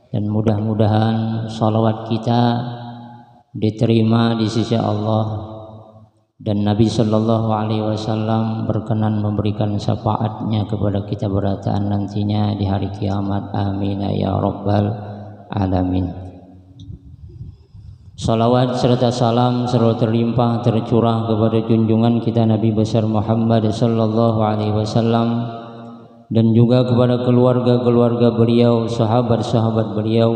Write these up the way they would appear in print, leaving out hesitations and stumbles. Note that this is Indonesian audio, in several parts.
dan mudah-mudahan salawat kita diterima di sisi Allah dan Nabi Shallallahu Alaihi Wasallam berkenan memberikan syafaatnya kepada kita berataan nantinya di hari kiamat. Amin ya rabbal alamin. Salawat serta salam selalu terlimpah tercurah kepada junjungan kita Nabi besar Muhammad Shallallahu Alaihi Wasallam dan juga kepada keluarga-keluarga beliau, sahabat-sahabat beliau,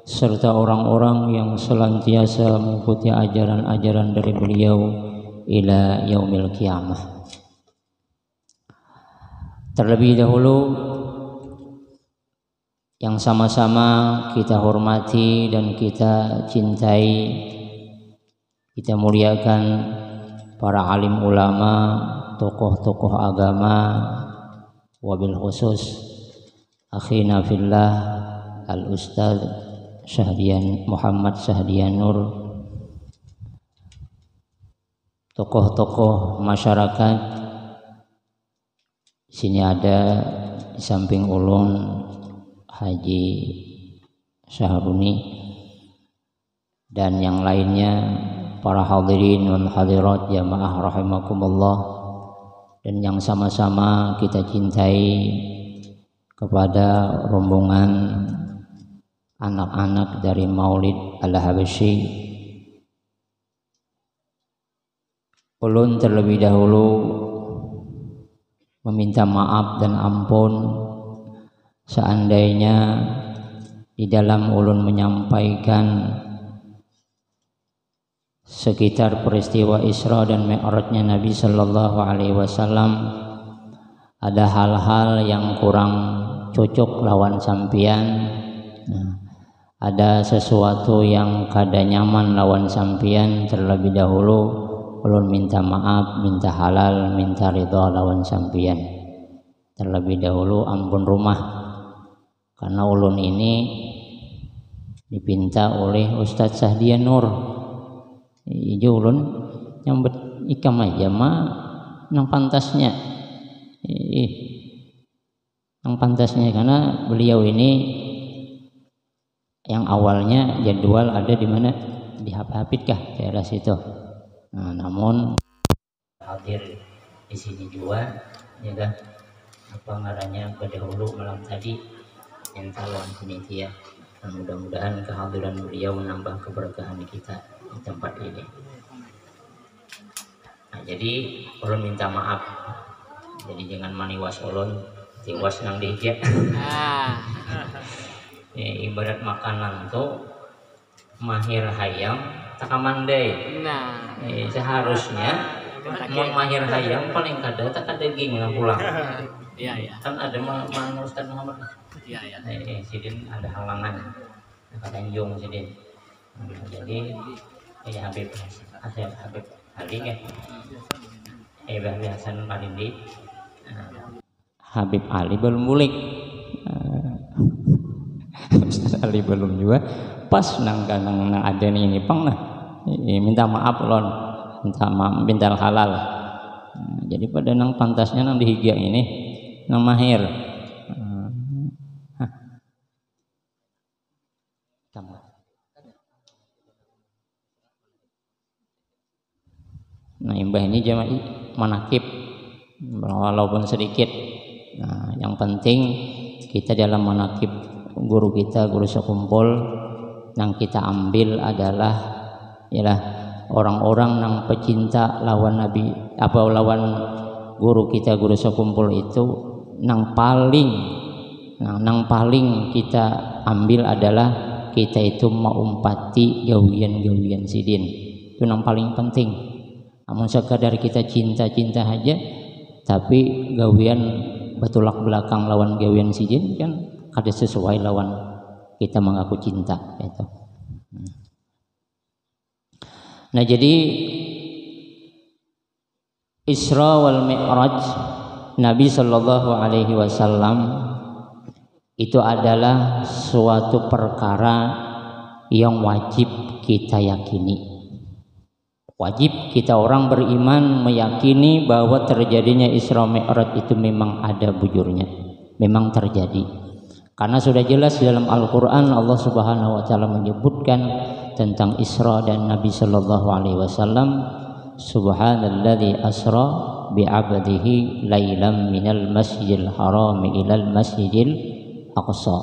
serta orang-orang yang senantiasa mengikuti ajaran-ajaran dari beliau ila yaumil qiyamah. Terlebih dahulu yang sama-sama kita hormati dan kita cintai, kita muliakan para alim ulama, tokoh-tokoh agama, wabil khusus akhina fillah al-ustaz Muhammad Syahdian Nur, tokoh-tokoh masyarakat. Sini ada di samping ulun Haji Syahruni dan yang lainnya, para hadirin wal hadirat jamaah rahimakumullah, dan yang sama-sama kita cintai kepada rombongan anak-anak dari Maulid Al-Habsyi. Ulun terlebih dahulu meminta maaf dan ampun seandainya di dalam ulun menyampaikan sekitar peristiwa Isra dan Mi'rajnya Nabi Sallallahu Alaihi Wasallam ada hal-hal yang kurang cocok lawan sampian, ada sesuatu yang kada nyaman lawan sampian. Terlebih dahulu ulun minta maaf, minta halal, minta ridha lawan sampian. Terlebih dahulu ampun rumah, karena ulun ini dipinta oleh Ustadz Syahdian Nur. Ijo ulun nyambet ikam aja nang pantasnya, nang pantasnya, karena beliau ini yang awalnya jadwal ada di mana, di Hapit kah daerah situ. Nah, namun hadir di sini juga, ya kan? Apa ngarannya pada hulu malam tadi yang lawan penitia. Mudah-mudahan kehadiran beliau menambah keberkahan kita di tempat ini. Nah, jadi ulun minta maaf. Jadi jangan maniwas ulun, tiwas nang dihia. Ibarat makanan tuh mahir hayam takamandai. Nah, seharusnya mau mahir hayam paling kada tak ada daging nang pulang. Iya. Kan ada mana Ustaz Muhammad. Iya. Sidin ada halangan. Katanjung Sidin. Jadi ya Habib Ali kan. Habib Hasan Palindi. Habib Ali belum mulik. Ustaz Ali belum juga. Pas nang ada ini pang lah. Minta maaf lon. Minta halal. Jadi pada nang pantasnya nang dihiga ini nang mahir. Nah, imbah ini jamaah manakib walaupun sedikit. Nah, yang penting kita dalam manakib guru kita, guru sekumpul, yang kita ambil adalah ialah orang-orang yang pecinta lawan Nabi, apa lawan guru kita, guru sekumpul itu nang paling kita ambil adalah kita itu mengumpati gawian-gawian sidin. Itu yang paling penting. Namun sekadar kita cinta-cinta aja, tapi gawian betulak belakang lawan gawian sidin kan kada sesuai lawan kita mengaku cinta itu. Nah, jadi Isra wal Mi'raj Nabi Shallallahu Alaihi Wasallam itu adalah suatu perkara yang wajib kita yakini. Wajib kita orang beriman meyakini bahwa terjadinya Isra Mi'raj itu memang ada bujurnya, memang terjadi. Karena sudah jelas di dalam Al-Qur'an Allah Subhanahu wa taala menyebutkan tentang Isra dan Nabi sallallahu alaihi wasallam, subhanalladzi asra bi'abdihi lailan minal masjidil haram ilal masjidil aqsa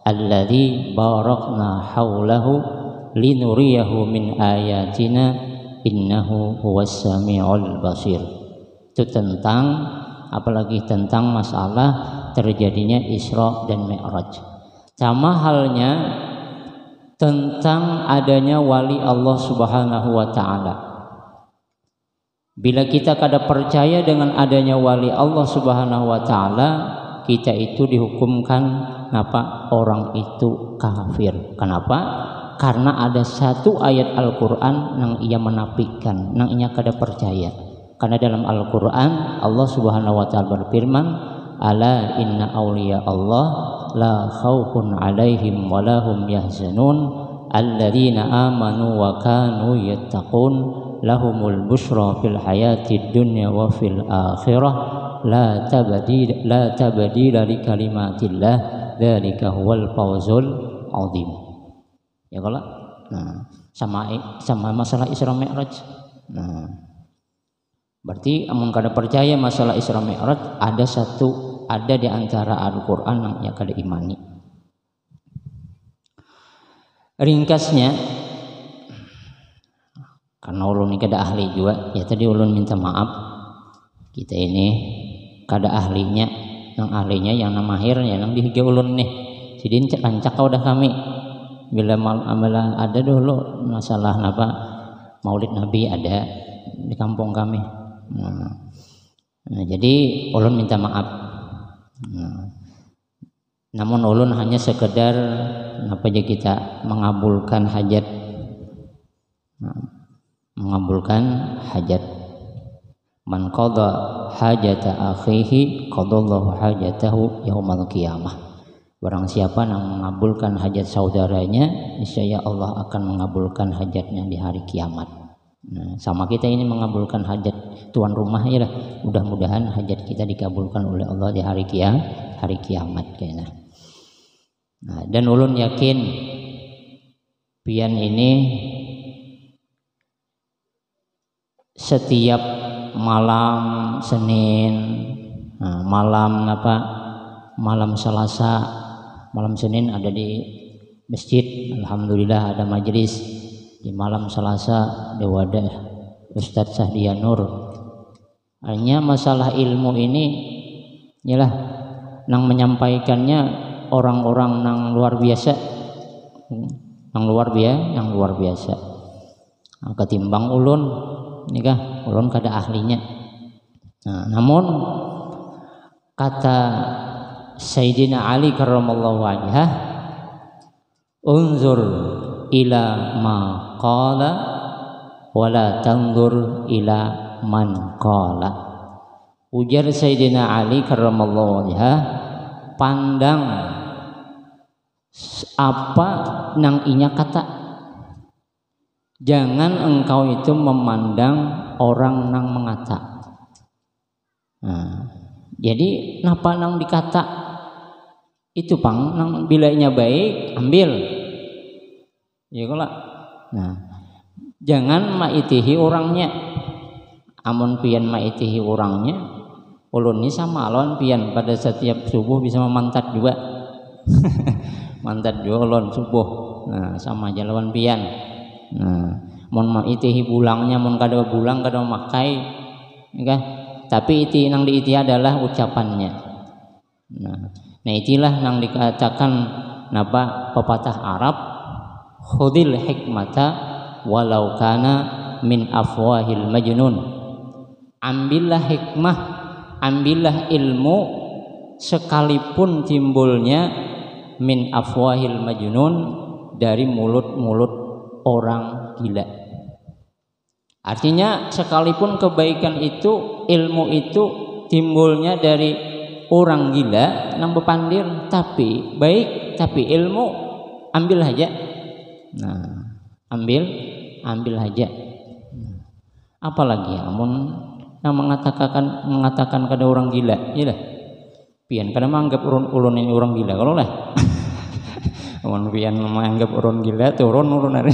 alladzi barakna haulahu linuriyahu min ayatina innahu huwas samiul basir. Itu tentang, apalagi tentang masalah terjadinya Isra dan Mi'raj. Sama halnya tentang adanya wali Allah Subhanahu wa taala. Bila kita kada percaya dengan adanya wali Allah Subhanahu wa taala, kita itu dihukumkan apa? Orang itu kafir. Kenapa? Karena ada satu ayat Al-Qur'an yang ia menafikan, yang ia kada percaya. Karena dalam Al-Qur'an Allah Subhanahu wa taala berfirman, "Ala inna awliya Allah la khaufun 'alaihim wa lahum yahzanun alladzina amanu wa kanu yattaqun lahumul busyra fil hayatid dunya wa fil akhirah la tabdila li kalimatillah dzalika huwal fawzul 'adzim." Ya kalau sama masalah Isra Mi'raj. Berarti amun kada percaya masalah Isra Mi'raj, ada di antara Al-Qur'an yang kada imani. Ringkasnya, karena ulun ini kada ahli juga, ya tadi ulun minta maaf. Kita ini kada ahlinya, yang ahlinya yang mahir ya nang dihiga ulun nih. Jadi rancak udah kami. Bila ada dulu masalah apa Maulid Nabi ada di kampung kami. Jadi ulun minta maaf. Namun ulun hanya sekedar apa aja kita mengabulkan hajat, man qada hajata akhihi qadallahu hajatahu yaumal qiyamah. Barang siapa yang mengabulkan hajat saudaranya, niscaya Allah akan mengabulkan hajatnya di hari kiamat. Sama kita ini mengabulkan hajat tuan rumah ya lah. Mudah-mudahan hajat kita dikabulkan oleh Allah di hari kiamat kayaknya. Dan ulun yakin pian ini setiap malam Senin, malam Selasa, malam Senin ada di masjid, alhamdulillah ada majelis. Di malam Selasa di wadah Ustadz Sahdianur. Hanya masalah ilmu ini yalah nang menyampaikannya orang-orang nang luar biasa, yang luar biasa. Ketimbang ulun nikah, ulun kada ahlinya. Namun kata Sayyidina Ali karramallahu wajhah, unzur ila ma qala wala tanzur ila man qala. Ujar Sayyidina Ali karramallahu wajhah, pandang apa nang inya kata, jangan engkau itu memandang orang nang mengata. Jadi napa nang dikata itu pang nang bilanya baik ambil. Ya kalau jangan maitihi orangnya. Amun pian maitihi orangnya, ulun ini sama lawan pian pada setiap subuh bisa memantat juga. Mantat juga ulun subuh. Sama aja lawan pian. Mun maitihi bulangnya, mun kada bulang kada makai, ya. Tapi iti nang diiti adalah ucapannya. Nah itilah nang dikatakan napa pepatah Arab, khudil hikmata walau kana min afwahil majnun. Ambillah hikmah, ambillah ilmu sekalipun timbulnya min afwahil majnun, dari mulut-mulut orang gila. Artinya sekalipun kebaikan itu, ilmu itu timbulnya dari orang gila nang bepandir, tapi baik, tapi ilmu ambil aja. Ambil aja. Apalagi amun nang mengatakan kada orang gila, iyalah. pian karena menganggap ulun ini orang gila kalau lah amun pian menganggap orang gila turun ulun hari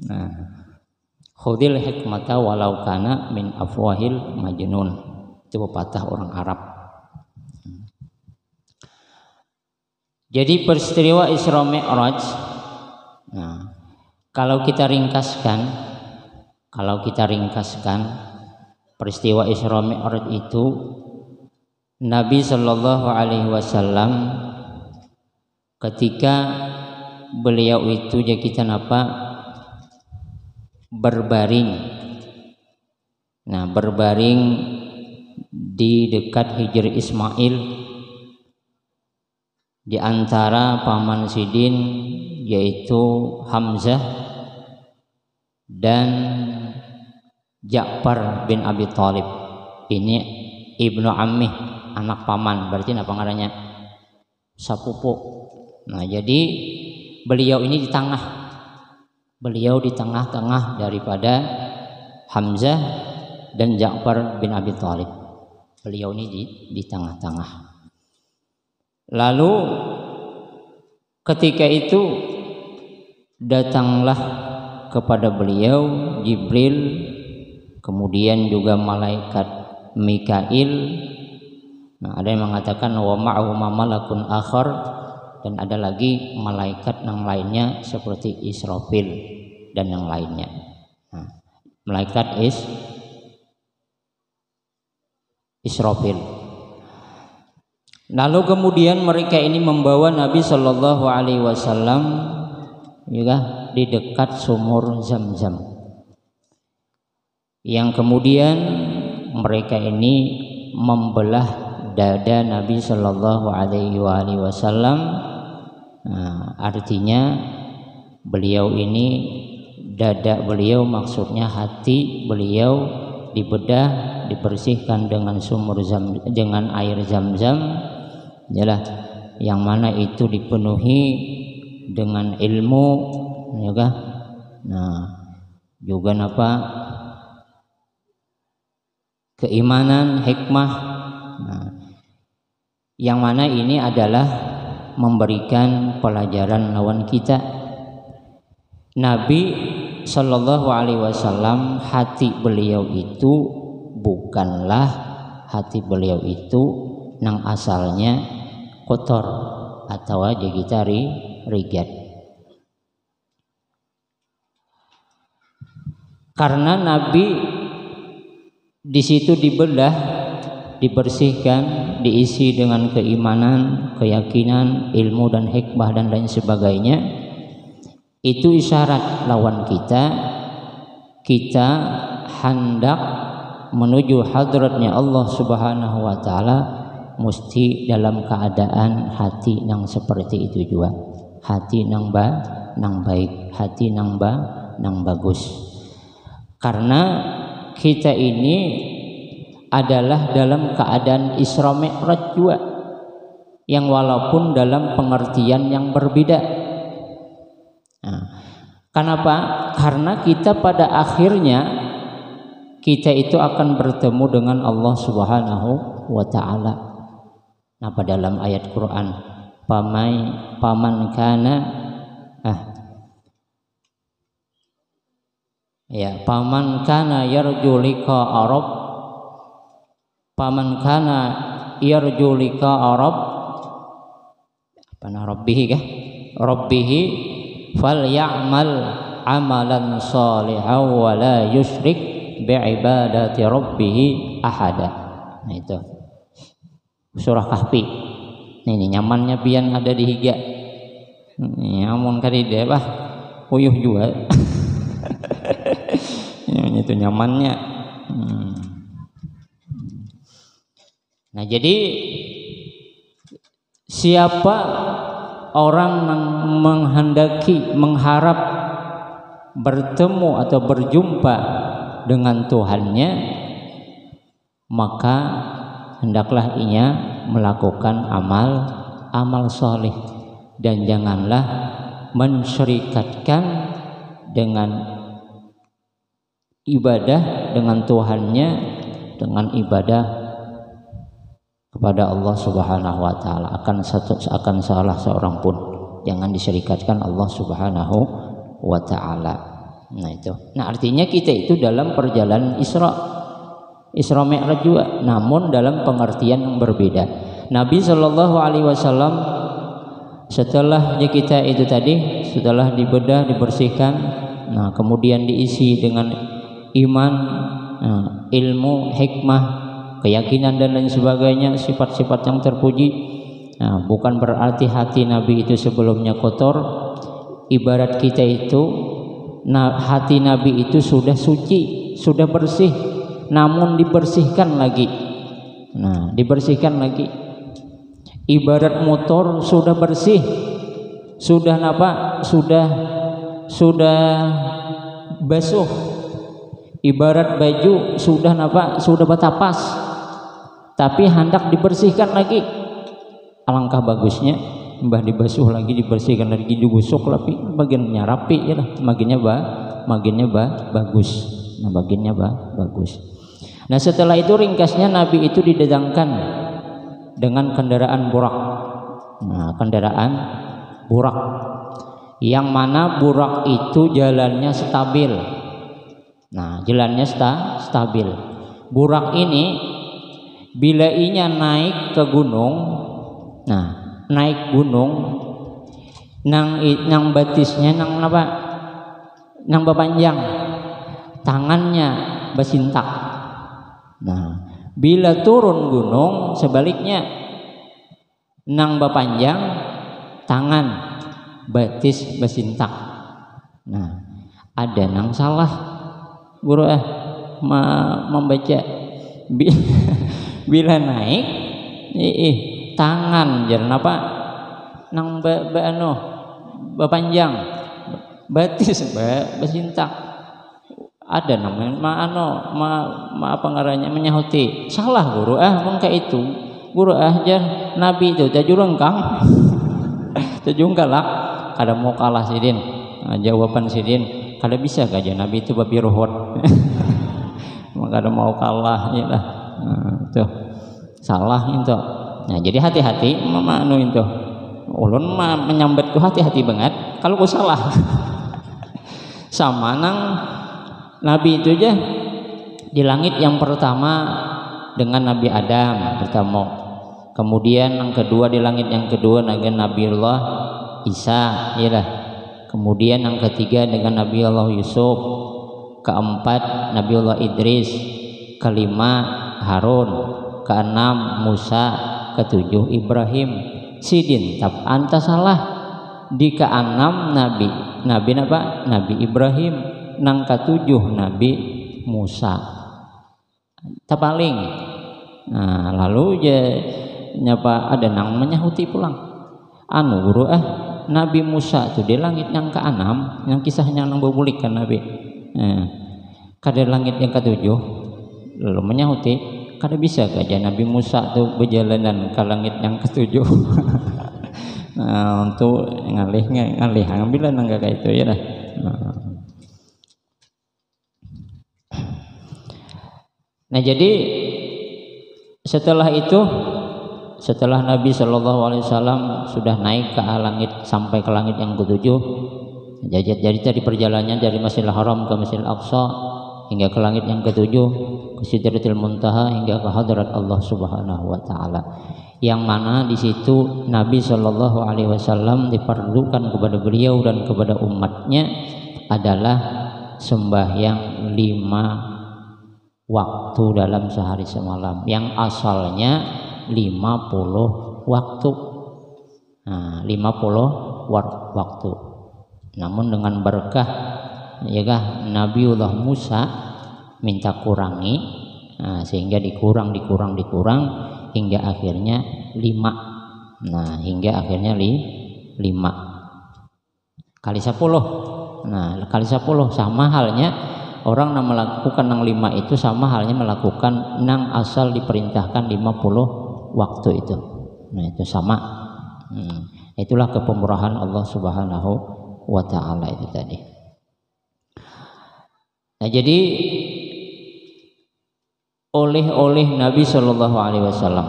nah khudil hikmata walau kana min afwahil majnun itu pepatah orang Arab. Jadi peristiwa Isra Mi'raj, nah, kalau kita ringkaskan peristiwa Isra Mi'raj itu Nabi Shallallahu Alaihi Wasallam ketika beliau itu jadi berbaring, nah berbaring di dekat Hijr Ismail di antara paman Sidin yaitu Hamzah dan Ja'far bin Abi Thalib. Ini ibnu Ammih, anak paman, berarti apa ngarannya? Sapupu. Nah, jadi beliau ini di tengah. Beliau di tengah-tengah daripada Hamzah dan Ja'far bin Abi Thalib. Beliau ini di tengah-tengah. Lalu ketika itu datanglah kepada beliau Jibril, kemudian juga malaikat Mikail. Nah, ada yang mengatakan wa ma'ahu malakun akhar, dan ada lagi malaikat yang lainnya seperti Israfil dan yang lainnya. Nah, malaikat Israfil. Lalu kemudian mereka ini membawa Nabi Shallallahu Alaihi Wasallam juga di dekat sumur Zam-Zam, yang kemudian mereka ini membelah dada Nabi Shallallahu Alaihi Wasallam. Nah, artinya beliau ini dada beliau, maksudnya hati beliau dibedah, dibersihkan dengan dengan air Zam-Zam. Yalah, yang mana itu dipenuhi dengan ilmu, ya kan? Nah, juga keimanan, hikmah. Nah, yang mana ini adalah memberikan pelajaran lawan kita. Nabi Shallallahu Alaihi Wasallam, hati beliau itu bukanlah hati beliau itu nang asalnya kotor atau aja kita rigat, karena Nabi di situ dibelah, dibersihkan, diisi dengan keimanan, keyakinan, ilmu dan hikmah dan lain sebagainya. Itu isyarat lawan kita hendak menuju hadratnya Allah Subhanahu wa Ta'ala, mesti dalam keadaan hati yang seperti itu juga, hati nang baik, hati nang bagus. Karena kita ini adalah dalam keadaan Isra Mi'raj juga, yang walaupun dalam pengertian yang berbeda. Nah, kenapa? Karena kita pada akhirnya kita itu akan bertemu dengan Allah Subhanahu wa Ta'ala. Apa dalam ayat Quran, paman kana paman kana yarju liqa Arab, paman kana yarju liqa Arab rabbihi falyamal amalan shalihan wa la yusyrik bi'ibadati rabbih ahada. Nah, itu surah Kahfi. Ini nyamannya pian ada di higa. Nyamun kali deh bah, uyuh juga. Itu nyamannya. Nah, jadi siapa orang yang mengharap bertemu atau berjumpa dengan Tuhannya, maka hendaklah ia melakukan amal soleh, dan janganlah mensyirikatkan dengan ibadah dengan Tuhannya dengan ibadah kepada Allah Subhanahu wa taala, akan salah seorang pun jangan disyirikatkan Allah Subhanahu wa taala. Nah itu. Nah artinya kita itu dalam perjalanan Isra Mi'raj juga, namun dalam pengertian yang berbeda. Nabi Shallallahu Alaihi Wasallam setelah kita itu tadi, setelah dibedah, dibersihkan, nah kemudian diisi dengan iman, ilmu, hikmah, keyakinan dan lain sebagainya, sifat-sifat yang terpuji. Nah, bukan berarti hati Nabi itu sebelumnya kotor. Ibarat kita itu, hati Nabi itu sudah suci, sudah bersih, namun dibersihkan lagi. Nah, dibersihkan lagi. Ibarat motor sudah bersih, sudah apa? Sudah basuh. Ibarat baju sudah apa? Sudah batapas, tapi hendak dibersihkan lagi. Alangkah bagusnya mbah dibasuh lagi, dibersihkan lagi, digusuk lagi, bagiannya rapi ya lah, bagiannya bagus. Nah, bagiannya bagus. Nah, setelah itu ringkasnya Nabi itu didatangkan dengan kendaraan burak. Nah, kendaraan burak yang mana burak itu jalannya stabil. Nah, jalannya stabil. Burak ini bila inya naik ke gunung, nah naik gunung, nang batisnya nang apa? Nang bepanjang, tangannya bersintak. Nah, bila turun gunung sebaliknya, nang bepanjang, tangan batis bersintak. Nah, ada nang salah guru membaca bila naik tangan jalan apa nang bepanjang batis bersintak. Ada namanya apa ngarannya menyahuti salah guru mengka itu guru jar Nabi itu tajurengkang tajungkalak kada mau kalah sidin. Jawaban sidin kada bisa aja Nabi itu babi rohot maka ada mau kalah ya lah. Tuh salah itu. Nah jadi hati-hati mama itu ulun menyambat ku hati-hati banget kalau ku salah sama nang Nabi itu aja di langit yang pertama dengan Nabi Adam bertemu, kemudian yang kedua di langit yang kedua dengan Nabiullah Isa ya lah. Kemudian yang ketiga dengan Nabiullah Yusuf, keempat Nabiullah Idris, kelima Harun, keenam Musa, ketujuh Ibrahim. Sidin tab anta salah di keenam Nabi apa? Nabi Ibrahim, nang ketujuh Nabi Musa. Tapaling. Nah, lalu nyapa ada nang menyahuti pulang. Anu guru Nabi Musa itu di langit yang ke-6 yang kisahnya nang bebulik kan Nabi. Kada langit yang ke-7 lalu menyahuti kada bisa aja Nabi Musa tuh berjalanan ke langit yang ke-7. Nah, untuk ngalih ngambil nang kayak itu ya lah. Nah jadi setelah itu, setelah Nabi Shallallahu Alaihi Wasallam sudah naik ke langit sampai ke langit yang ke-7, jadi tadi perjalanannya dari Masjidil Haram ke Masjidil Aqsa hingga ke langit yang ke-7, ke Sidratil Muntaha hingga ke hadrat Allah Subhanahu Wa Taala. Yang mana di situ Nabi Shallallahu Alaihi Wasallam diperlukan kepada beliau dan kepada umatnya adalah sembahyang 5 waktu dalam sehari semalam, yang asalnya 50 waktu. Nah, 50 waktu. Namun dengan berkah ya kah Nabiullah Musa minta kurangi, sehingga dikurang hingga akhirnya 5. Nah, hingga akhirnya 5 kali 10. Nah, kali 10 sama halnya orang yang melakukan nang 5 itu sama halnya melakukan nang asal diperintahkan 50 waktu itu. Nah itu sama. Itulah kepemurahan Allah Subhanahu wa Ta'ala itu tadi. Nah jadi oleh Nabi Shallallahu Alaihi Wasallam.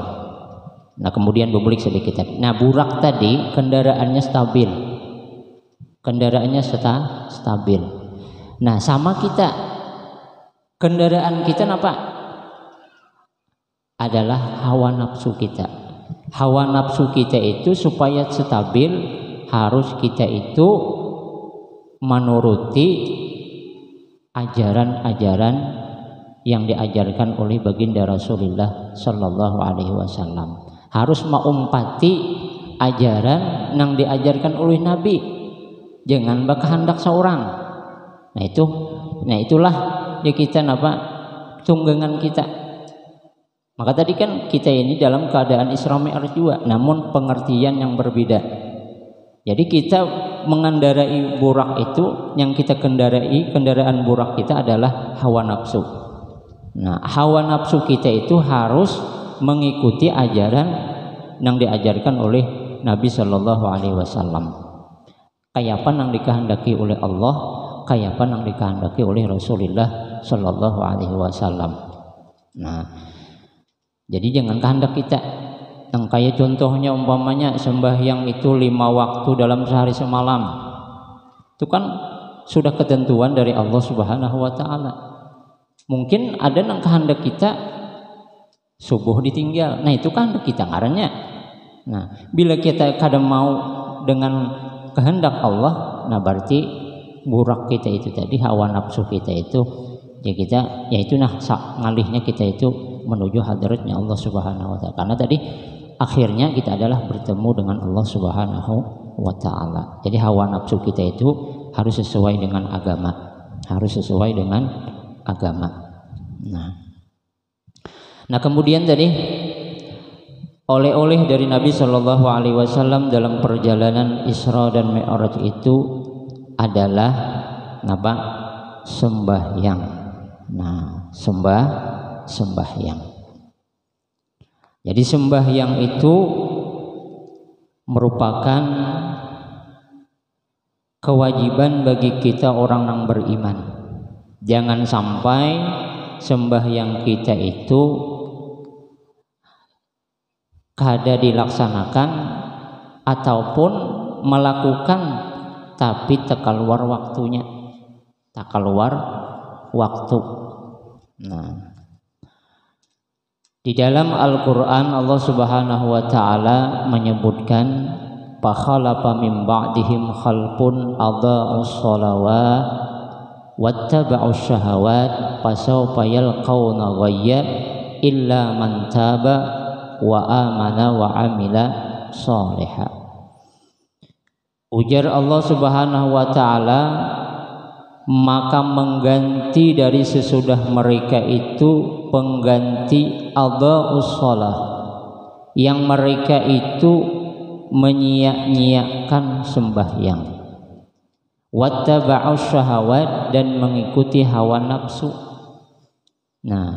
Nah kemudian berbalik sedikit tadi. Nah burak tadi kendaraannya stabil, stabil. Nah sama kita, kendaraan kita apa? Adalah hawa nafsu kita. Hawa nafsu kita itu supaya stabil harus kita itu menuruti ajaran-ajaran yang diajarkan oleh baginda Rasulullah Sallallahu Alaihi Wasallam. Harus mengumpati ajaran yang diajarkan oleh Nabi. Jangan berkehendak seorang. Nah itulah ya kita tunggangan kita. Maka tadi kan kita ini dalam keadaan Isra Mi'raj juga, namun pengertian yang berbeda. Jadi kita mengendarai burak itu, yang kita kendaraan burak kita adalah hawa nafsu. Nah, hawa nafsu kita itu harus mengikuti ajaran yang diajarkan oleh Nabi Shallallahu Alaihi Wasallam. Kayak apa yang dikehendaki oleh Allah, kayak apa yang dikehendaki oleh Rasulullah Shallallahu Alaihi Wasallam. Nah, jadi jangan kehendak kita. Yang kayak contohnya umpamanya sembahyang itu 5 waktu dalam sehari semalam. Itu kan sudah ketentuan dari Allah Subhanahu wa taala. Mungkin ada yang kehendak kita subuh ditinggal. Nah itu kehendak kita ngarannya. Nah bila kita kadang mau dengan kehendak Allah, nah berarti burak kita itu tadi, hawa nafsu kita itu ya kita, yaitu ngalihnya kita itu menuju hadratnya Allah Subhanahu wa taala. Karena tadi akhirnya kita adalah bertemu dengan Allah Subhanahu wa taala. Jadi hawa nafsu kita itu harus sesuai dengan agama. Harus sesuai dengan agama. Nah kemudian tadi oleh-oleh dari Nabi Shallallahu Alaihi Wasallam dalam perjalanan Isra dan Mi'raj itu adalah sembahyang. Nah sembahyang. Jadi sembahyang itu merupakan kewajiban bagi kita orang yang beriman. Jangan sampai sembahyang kita itu kada dilaksanakan ataupun melakukan tapi tak keluar waktunya, tak keluar waktu. Nah, di dalam Al-Quran Allah Subhanahu wa ta'ala menyebutkan fakhalafa min ba'dihim khalfun adha'us shalawat wattaba'us syahawat fasawfa yalqawna ghayya illa man taba wa amana wa amila shaliha. Ujar Allah Subhanahu wa ta'ala, maka mengganti dari sesudah mereka itu pengganti adha'us shalah, yang mereka itu menyia-nyiakan sembahyang, wattaba'us syahawat, dan mengikuti hawa nafsu. Nah,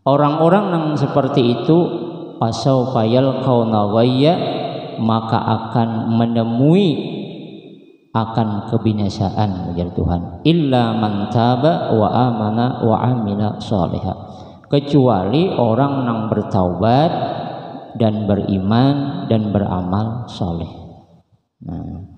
orang-orang yang seperti itu fasawfa yalqawna ghayya, maka akan menemui akan kebinasaan, ujar Tuhan. Illa man taba wa amana wa amila shaliha, kecuali orang yang bertaubat dan beriman dan beramal soleh. Nah,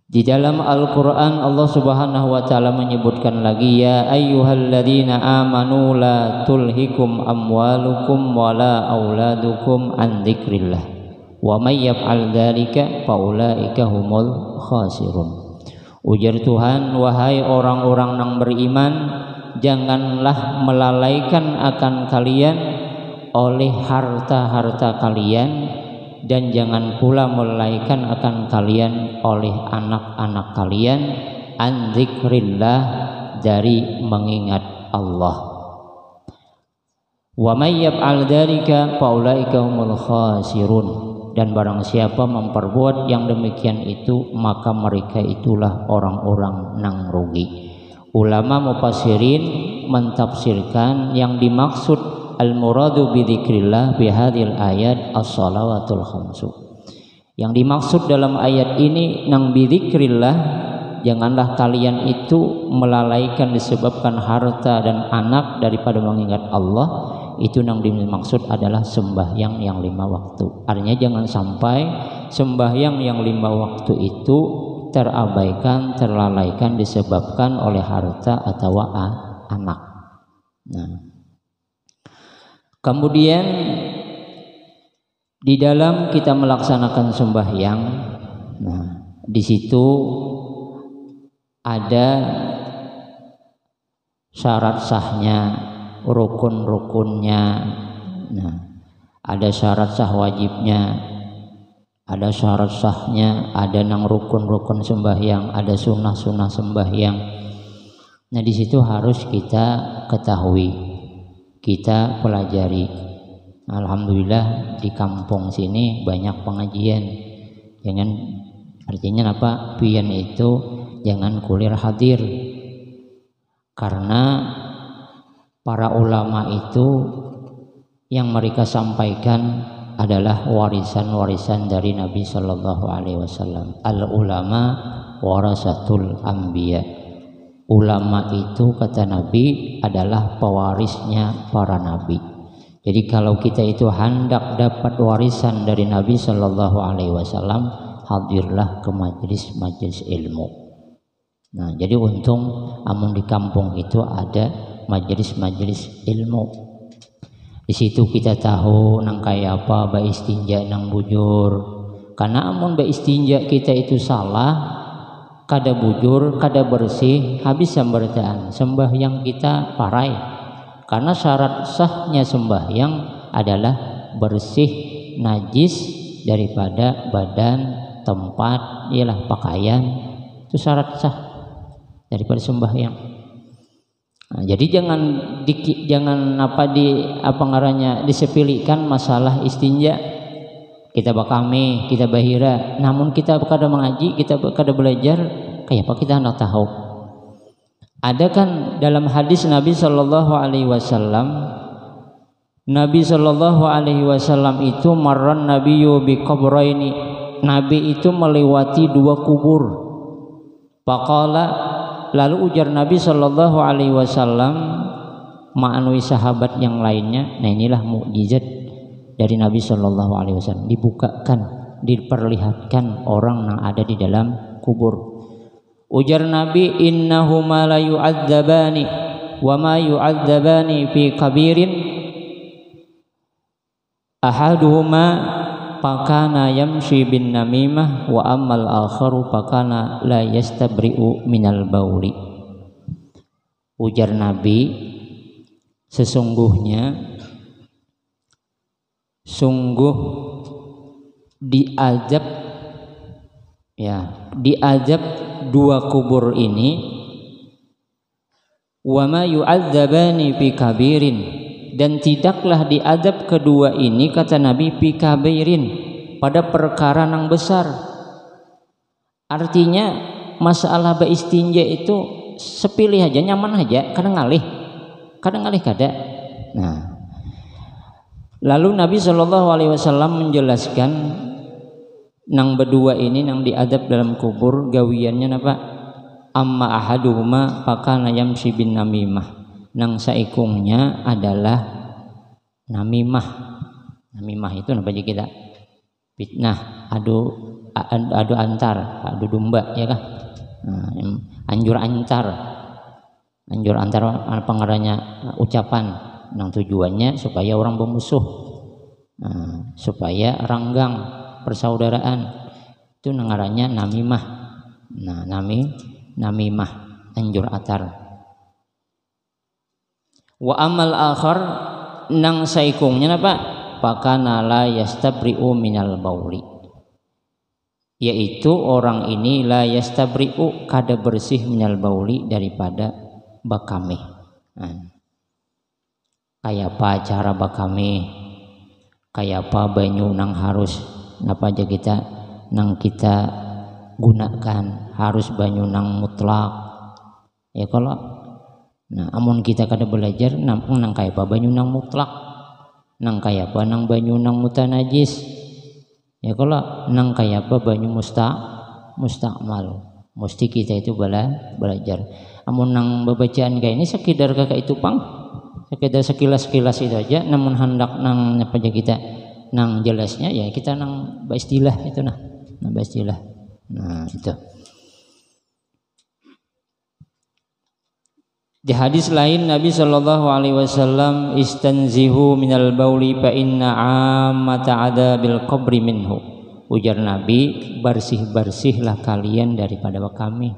di dalam Al-Quran Allah Subhanahu wa ta'ala menyebutkan lagi, ya ayyuhalladzina amanu la tulhikum amwalukum wala auladukum an dzikrillah wa may yaf'al dzalika faulaika humul khasirun. Ujar Tuhan, wahai orang-orang yang beriman, janganlah melalaikan akan kalian oleh harta-harta kalian, dan jangan pula melalaikan akan kalian oleh anak-anak kalian an dzikrillah, dari mengingat Allah. Wa may yaf'al dzalika faulaika humul khasirun, dan barang siapa memperbuat yang demikian itu, maka mereka itulah orang-orang yang rugi. Ulama mufassirin mentafsirkan yang dimaksud al-muradu bi dzikrillah bi hadhil ayat as-shalawatul khamsu. Yang dimaksud dalam ayat ini nang bi dzikrillah janganlah kalian itu melalaikan disebabkan harta dan anak daripada mengingat Allah. Itu yang dimaksud adalah sembahyang yang 5 waktu. Artinya jangan sampai sembahyang yang 5 waktu itu terabaikan, terlalaikan disebabkan oleh harta atau anak. Nah, kemudian di dalam kita melaksanakan sembahyang, nah di situ ada syarat sahnya, rukun-rukunnya, nah ada syarat sah wajibnya, ada syarat sahnya, ada nang rukun-rukun sembahyang, ada sunnah-sunnah sembahyang. Nah di situ harus kita ketahui, kita pelajari. Alhamdulillah di kampung sini banyak pengajian. Jangan artinya apa? Pian itu jangan kulir hadir, karena para ulama itu yang mereka sampaikan adalah warisan-warisan dari Nabi Shallallahu Alaihi Wasallam. Al ulama warasatul anbiya. Ulama itu kata Nabi adalah pewarisnya para nabi. Jadi kalau kita itu hendak dapat warisan dari Nabi Shallallahu Alaihi Wasallam, hadirlah ke majelis-majelis ilmu. Nah, jadi untung amun di kampung itu ada majelis-majelis ilmu. Di situ kita tahu nang kayak apa ba istinja nang bujur. Karena amun ba istinja kita itu salah, kada bujur, kada bersih, habis sambertaan. Sembahyang kita parai. Karena syarat sahnya sembahyang adalah bersih najis daripada badan, tempat, ialah pakaian. Itu syarat sah daripada sembahyang. Nah, jadi jangan disepilikan masalah istinja. Kita bakami, kita bahira, namun kita kada mengaji, kita kada belajar, kayak apa kita hendak tahu. Ada kan dalam hadis Nabi Shallallahu Alaihi Wasallam, Nabi Shallallahu Alaihi Wasallam itu marran nabiyyu bi qabraini. Nabi itu melewati 2 kubur. Faqala, lalu ujar Nabi Shallallahu Alaihi Wasallam ma'anui sahabat yang lainnya. Nah inilah mukjizat dari Nabi Shallallahu Alaihi Wasallam, dibukakan, diperlihatkan orang yang ada di dalam kubur. Ujar Nabi, innahuma la yu'adzabani wa ma yu'adzabani fi kabirin ahaduhuma pakana yamshi bin namimah wa ammal akharu pakana la yastabri'u minal bauli. Ujar Nabi, sesungguhnya sungguh diazab, ya diazab 2 kubur ini, wa ma yu'adzabani fi kabirin, dan tidaklah diazab kedua ini kata Nabi fi kabirin, pada perkara yang besar. Artinya masalah beristinja itu sepilih aja, nyaman aja, kadang ngalih kada. Nah, lalu Nabi Shallallahu Alaihi Wasallam menjelaskan nang berdua ini nang diadab dalam kubur gawiannya apa? Amma ahaduhuma pakana yamshi bin namimah. Nang saikungnya adalah namimah. Namimah itu apa aja kita? Fitnah, adu antar, adu domba, ya kah? Nah, anjur antar pengarahnya ucapan nang tujuannya supaya orang bermusuh, supaya ranggang persaudaraan, itu nengaranya namimah. Nah, namimah anjur atar. Wa amal akhar, nang saikungnya apa? Pakana la yastabri'u minal bauli, yaitu orang ini la yastabri'u kada bersih minal bauli daripada bakami. Nah, kayak apa cara bakami, kayak apa banyu nang harus apa aja kita gunakan, harus banyu nang mutlak, ya kalau nah amun kita kada belajar nang kayak apa banyu nang mutlak, nang kayak apa nang banyu nang mutanajis, ya kalau nang kayak apa banyu mustakmal. mesti kita itu belajar. Amun nang babacaan kayak ini sekedar kakak itu pang, sekedar sekilas itu aja. Namun hendak nang apa aja kita nang jelasnya ya kita nang baistilah itu nah baistilah. Nah itu. Di hadis lain Nabi Shallallahu Alaihi Wasallam istanzihu minal bauli fa inna ammata adabil qabri minhu. Ujar Nabi, bersihlah kalian daripada kami.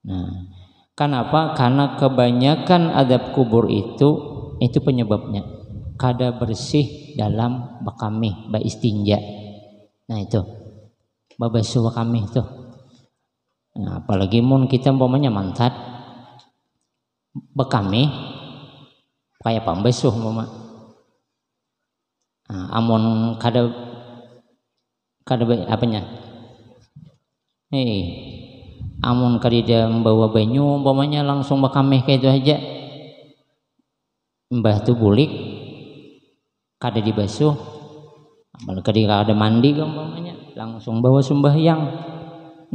Nah, kenapa? Karena kebanyakan adab kubur itu penyebabnya. Kada bersih dalam bakami, ba istinja. Nah itu, babasuh bakami itu. Nah, apalagi mun kita umpamanya mantat bekami kayak pembasuh mama. Nah, amun kada apanya? Amun kadida membawa banyu umpamanya langsung bekami kayak itu aja. Mbah tu bulik kada dibasuh. Apalagi kada mandi umpamanya langsung bawa sembahyang.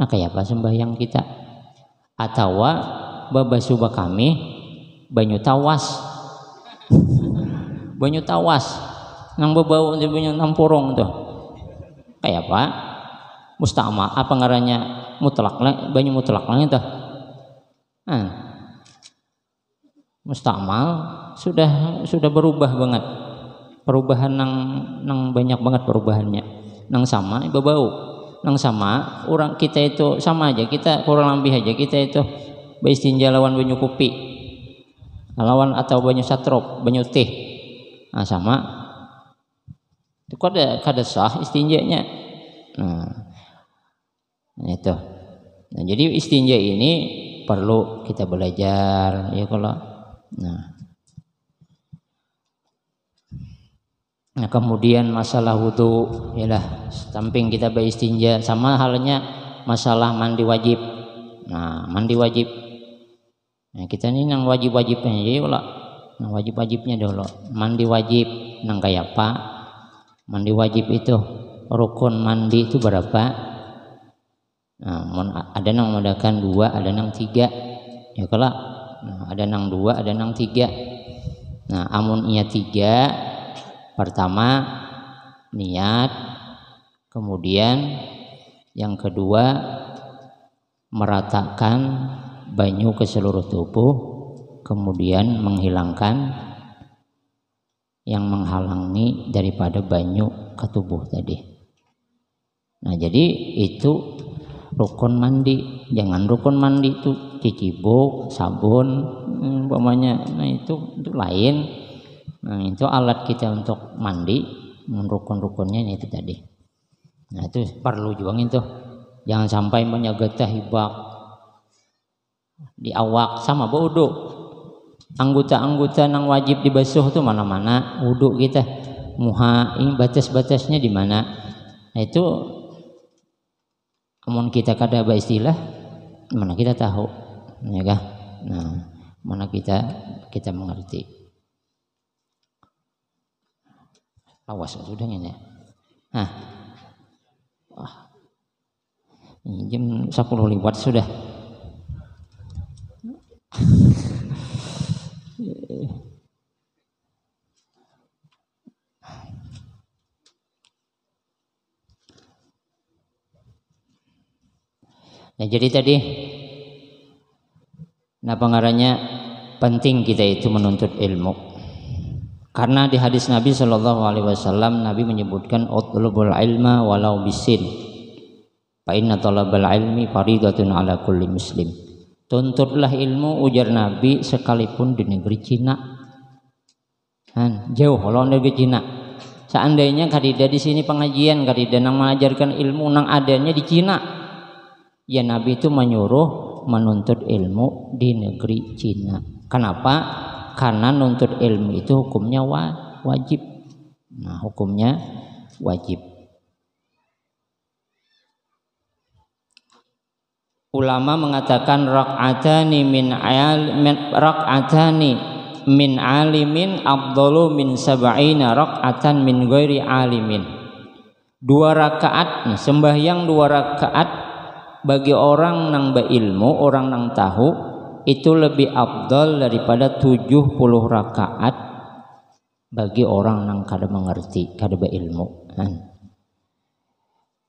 Nah kayak apa sembahyang kita? Atawa babasuh bakami banyu tawas nang babau di banyu nampurong tuh kayak apa musta'mal apa ngarannya mutlak banyu mutlak lang itu musta'mal sudah berubah banget perubahan nang banyak banget perubahannya nang sama babau nang sama orang kita itu sama aja kita kurang lebih aja kita itu istinja lawan banyu kopi lawan atau banyu satrop banyu teh nah sama itu kada sah istinjanya nah itu nah jadi istinja ini perlu kita belajar ya kalau nah kemudian masalah wudu yalah samping kita beristinja sama halnya masalah mandi wajib nah mandi wajib. Nah, kita ini nang wajib-wajibnya jadi ulah. Nang wajib-wajibnya dulu. Mandi wajib nang kayak apa? Mandi wajib itu rukun mandi itu berapa? Nah, ada nang mengadakan 2, ada nang 3. Ya kalau ada nang 2, ada nang 3. Nah, amun iya 3 pertama niat, kemudian yang kedua meratakan banyu ke seluruh tubuh, kemudian menghilangkan yang menghalangi daripada banyu ke tubuh tadi. Nah jadi itu rukun mandi. Jangan rukun mandi itu cicibuk, sabun, umpamanya. Nah itu lain. Nah itu alat kita untuk mandi. Rukun-rukunnya itu tadi. Nah itu perlu juga itu. Jangan sampai menyagetah hibak di awak sama wudu. Anggota-anggota nang wajib dibasuh tuh mana-mana wudu kita. Muha ini batas-batasnya di mana? Nah itu amun kita kada istilah mana kita tahu ya kah? Nah, mana kita mengerti. Awas sudah ini. Nah. Wah. Ini jam 10 lewat sudah. Nah jadi tadi pengarahnya penting kita itu menuntut ilmu karena di hadis Nabi Shallallahu Alaihi Wasallam Nabi menyebutkan utlubul ilma walau bisin fa inna talabal ilmi faridatun ala kulli muslim. Tuntutlah ilmu ujar Nabi sekalipun di negeri Cina. Jauh kalau negeri Cina. Seandainya kadida di sini pengajian, kadida nang mengajarkan ilmu nang adanya di Cina. Ya Nabi itu menyuruh menuntut ilmu di negeri Cina. Kenapa? Karena nuntut ilmu itu hukumnya wajib. Nah, hukumnya wajib. Ulama mengatakan rak'atani min alimin afdalu min sab'ina rak'atan min ghairi alimin. 2 rakaat, sembahyang 2 rakaat bagi orang nang beilmu, orang nang tahu itu lebih afdal daripada 70 rakaat bagi orang nang kada mengerti, kada beilmu.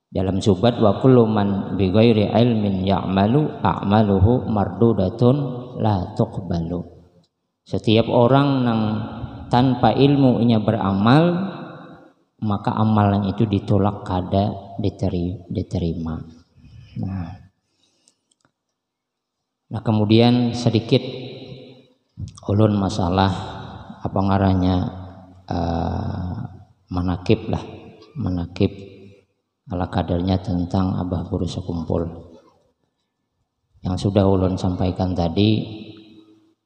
Dalam subat wa kullu man bi ghairi ilmin ya'malu a'maluhu mardudatun la tuqbalu. Setiap orang nang tanpa ilmunya beramal, maka amalan itu ditolak, kada diterima. Nah kemudian sedikit ulun masalah apa ngarannya manakib ala kadarnya tentang Abah Guru Sekumpul. Yang sudah ulun sampaikan tadi,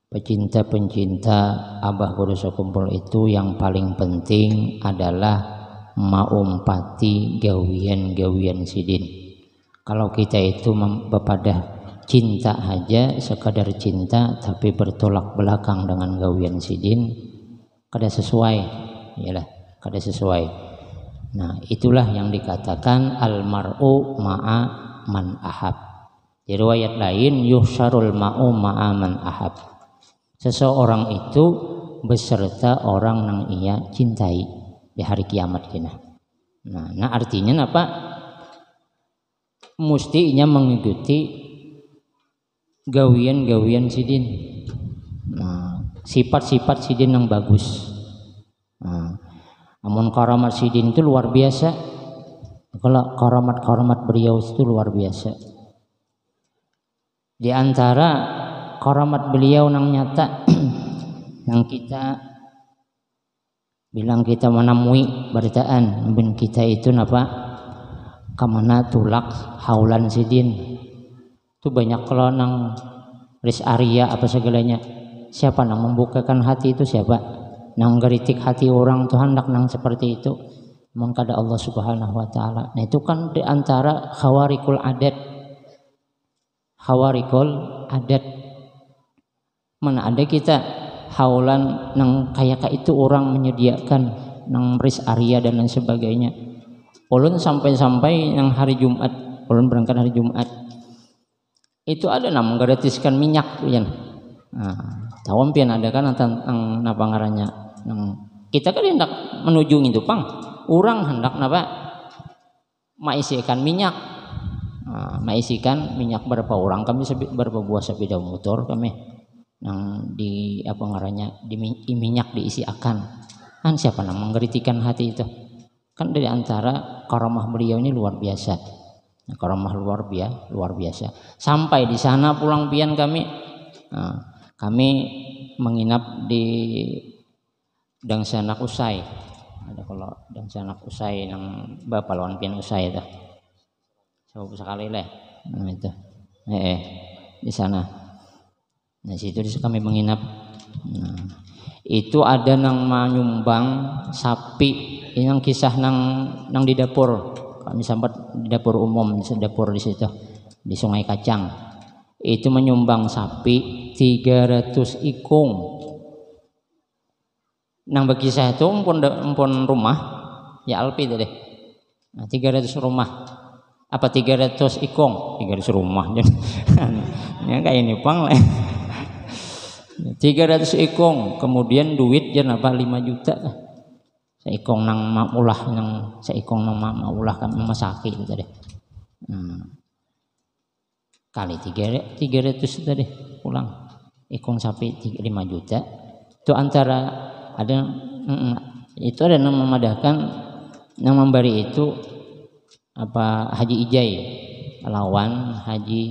pecinta-pencinta Abah Guru Sekumpul itu yang paling penting adalah maumpati gawian-gawian sidin. Kalau kita itu bepadah cinta aja, sekadar cinta tapi bertolak belakang dengan gawian sidin, kada sesuai, yalah, kada sesuai. Nah, itulah yang dikatakan almar'u ma'a man ahab. Di riwayat lain yuhsyarul ma'u ma'a man ahab. Seseorang itu beserta orang yang ia cintai di hari kiamat kena. Nah artinya apa? Mustinya mengikuti gawian-gawian sidin. Nah, sifat-sifat sidin yang bagus. Amun karamat sidin itu luar biasa. Kalau karamat beliau itu luar biasa. Di antara karamat beliau yang nyata yang kita bilang kita menemui beritaan ben kita itu napa kamana tulak haulan sidin. Itu banyak kalau nang ris Arya apa segalanya. Siapa nang membukakan hati itu siapa? Nang geritik hati orang tuh hendak nang seperti itu mengkada Allah Subhanahu wa taala. Nah itu kan di antara khawarikul adat. Mana ada kita haulan nang kayak itu orang menyediakan nang ris Arya dan lain sebagainya. Ulun sampai yang hari Jumat, ulun berangkat hari Jumat. Itu ada nang menggratiskan minyak tuh ya. Nah, tahu pian ada kan tentang napa ngarannya. Kita kan hendak menuju itu pang. Orang hendak napa maisikan minyak. Nah, maisikan minyak berapa orang kami berapa buah sepeda motor kami yang di apa ngarannya di minyak diisi akan. Kan siapa nang menggeritikan hati itu? Kan dari antara karamah beliau ini luar biasa. Nah, karamah luar biasa. Sampai di sana pulang pian kami. Nah, kami menginap di Dangsanak Usai. Ada kalau Dangsanak Usai yang bapak lawan pian Usai itu. Coba sekali leh. Nah itu. Di sana. Nah situ kami menginap. Nah, itu ada nang menyumbang sapi yang kisah nang di dapur. Kami sampai di dapur umum, di dapur di situ di Sungai Kacang. Itu menyumbang sapi 300 ikung. Nang bagi saya itu empun rumah ya Alpi tadi. Nah, 300 rumah. Apa 300 ikung? 300 rumah. Ya kayak ini pang lah. 300 ikung, kemudian duit jan apa 5 juta. Seikong nang maulah nang seikong nang maulah kan masaki itu tadi. Kali 300 tadi pulang. Ikung sapi 5 juta. Itu antara ada itu ada yang memadahkan yang memberi itu apa Haji Ijai lawan Haji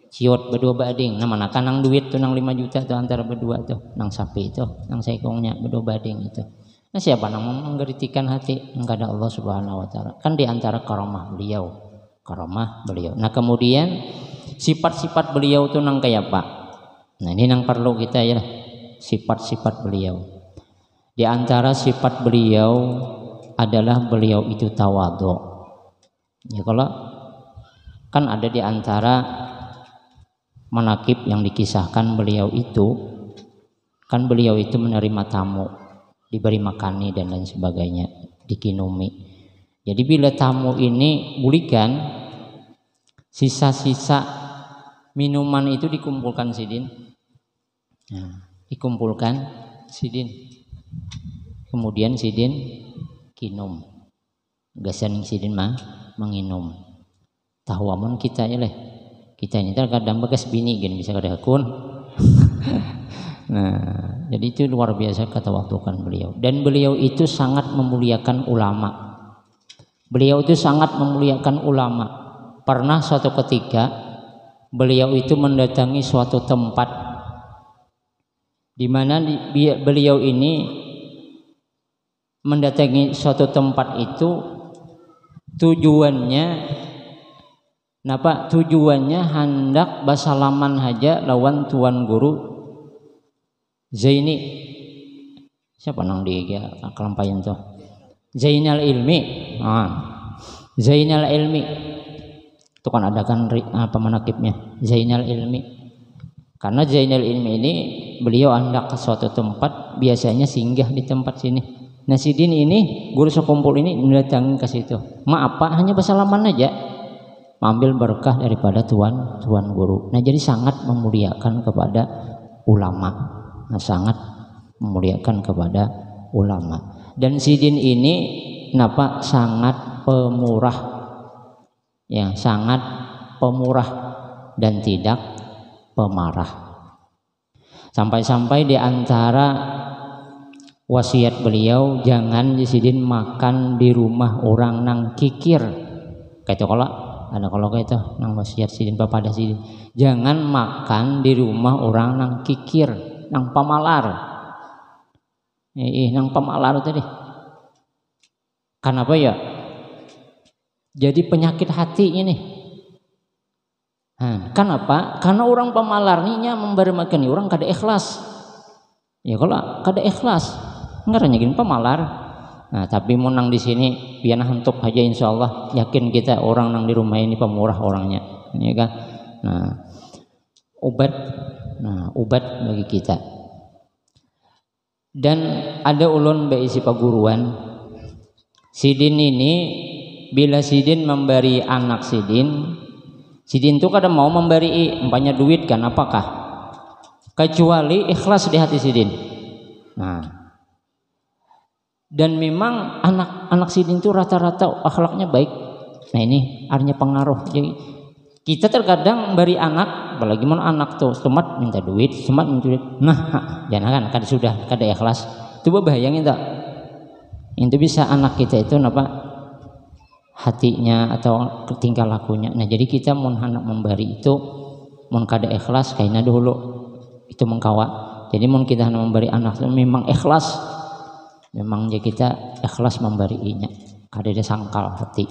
Ciot berdua bading. Nah mana kan nang duit tuh nang 5 juta tuh antara berdua tuh nang sapi itu nang seikongnya berdua bading itu. Nah siapa nang menggeritikan hati kepada Allah Subhanahu wa taala? Kan di antara karamah beliau. Nah kemudian sifat-sifat beliau tuh nang kayak apa? Nah ini nang perlu kita ya sifat-sifat beliau. Di antara sifat beliau adalah beliau itu tawadhu. Ya kalau kan ada di antara manakib yang dikisahkan beliau itu kan beliau itu menerima tamu, diberi makani dan lain sebagainya, dikinumi. Jadi bila tamu ini bulikan Sisa-sisa minuman itu dikumpulkan sidin. Nah, dikumpulkan sidin. Kemudian sidin kinum. Gasan sidin mah menginum. Tahu amun kita ya leh. Kita ini terkadang bekas bini gen bisa kada hakun. Nah, jadi itu luar biasa kata waktukan beliau. Dan beliau itu sangat memuliakan ulama. Beliau itu sangat memuliakan ulama. Pernah suatu ketika beliau itu mendatangi suatu tempat di mana beliau ini mendatangi suatu tempat itu tujuannya hendak basalaman haja lawan tuan guru Zaini. Siapa nang dia kelampayan tuh? Zainal Ilmi. Zainal Ilmi. Itu kan ada kan apa manakibnya? Zainal Ilmi. Karena Zainal Ilmi ini beliau hendak ke suatu tempat, biasanya singgah di tempat sini. Nah, sidin ini guru sekumpul ini mendatangi ke situ. Hanya bersalaman aja. Ambil berkah daripada tuan guru. Nah, jadi sangat memuliakan kepada ulama. Nah, sangat memuliakan kepada ulama. Dan sidin ini sangat pemurah, ya, sangat pemurah dan tidak pemarah. Sampai-sampai di antara wasiat beliau, jangan sidin makan di rumah orang nang kikir. Kayak kalau kayak itu nang wasiat sidin pada sidin, jangan makan di rumah orang nang kikir, nang pamalar. Nang pamalar tadi. Kenapa ya? Jadi penyakit hati ini. Kenapa? Karena orang pamalar nih memberi makan orang kada ikhlas. Ya kalau kada ikhlas, enggak gini pamalar. Nah, tapi mau nang di sini biar hantuk aja insyaallah, yakin kita orang nang di rumah ini pemurah orangnya, ya kan? Nah, obat bagi kita. Dan ada ulun beisi paguruan. Sidin ini bila sidin memberi anak sidin itu kadang mau memberi umpamanya duit kan, apakah? Kecuali ikhlas di hati sidin. Nah, dan memang anak sidin itu rata-rata akhlaknya baik. Nah, ini artinya pengaruh. Jadi kita terkadang beri anak, apalagi mau anak tuh semat minta duit. Nah, jangan kan sudah kada ikhlas. Coba bayangin tak? Itu bisa anak kita itu hatinya atau tingkah lakunya. Nah, jadi kita mau hendak memberi itu mau kada ikhlas kayaknya dulu itu mengkawa. Jadi mau kita hendak memberi anak itu memang ikhlas. Memang ya kita ikhlas memberinya. Kada ada sangkal hati.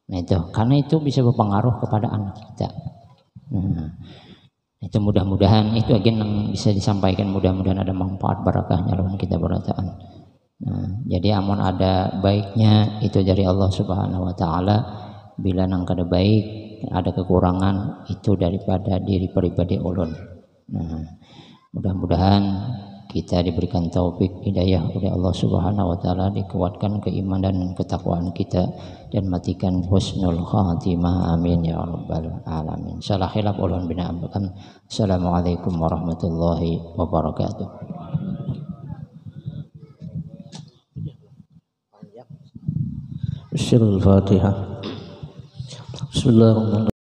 Nah, itu karena itu bisa berpengaruh kepada anak kita. Nah, itu mudah-mudahan itu yang bisa disampaikan, mudah-mudahan ada manfaat barakahnya lawan kita berataan. Nah, jadi amun ada baiknya itu dari Allah Subhanahu wa taala, bila nang kada baik ada kekurangan itu daripada diri pribadi ulun. Nah, mudah-mudahan kita diberikan taufik hidayah oleh Allah Subhanahu wa taala, dikuatkan keimanan dan ketakwaan kita dan matikan husnul khatimah, amin ya rabbal alamin. Salah khilaf ulun bina ambakan. Assalamualaikum warahmatullahi wabarakatuh. Al-Fatihah. Bismillahirrahmanirrahim.